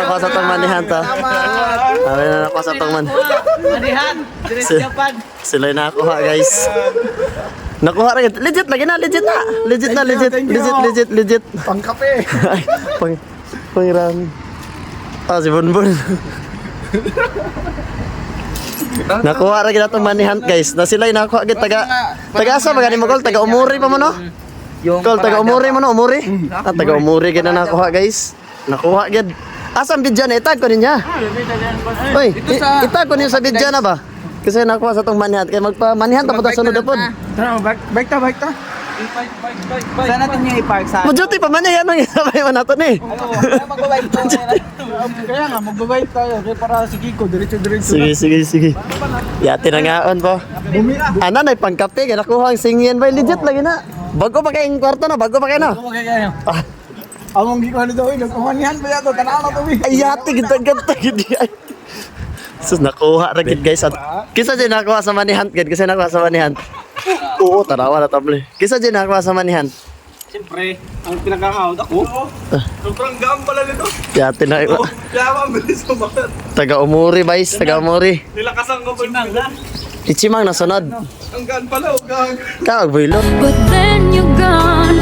na ako sa tong manihan to. Ari na ako sa tong Manihan. Diretso Japan. Sila na nakuha guys. Nakuha rin. Legit lagi na, legit na. Legit. Pangkape. Ay, pangiran. Si Bunbun. Nakuha rin na itong money hunt guys. Na sila yung nakuha agad. Taga asa ba ganin mo Col? Taga Umuri pa mo no? Col, taga Umuri mo no? Umuri? Taga Umuri gina nakuha guys. Nakuha agad. Asang bidya na? Itag ko niya. Uy, itag ko niya sa bidya na ba? Kasi nakuha sa itong money hunt. Kaya magpa-money hunt tapos ta sunod na po. Tara, bike ta. Saan natin yung i-park sa? Majuti pa man yan. Anong isabay man natin eh. Mag-bike to. Kaya nga, magbabike tayo. Kaya para si Kiko, diretso. Sige. Yati na ngaon po. Ano na, pangkape. Kaya nakuha ang singyan ba? Legit lagi na. Bago pa kayong kwarto na. Bago pa kayo na. Okay, kaya. Among Kiko ano daw, nagkumanihan pa yato. Tanaw na to. Ay, yati. Ganda. Sus, nakuha na gid guys. Kisa dyan nakuha sa money hunt gid. Kasi nakuha sa money hunt. Oo, tarawa na table. Kisa dyan nakuha sa money hunt. Siyempre, ang pinakakahod ako. Sobrang gaan pala nito. Yati na. Kaya mabilis kumakat. Taga Umuri, guys. Taga Umuri. Nilakasan ko pa na. Ichimang nasunod. Ang gaan pala, ang gaan. Kaag, boy, But then you're gone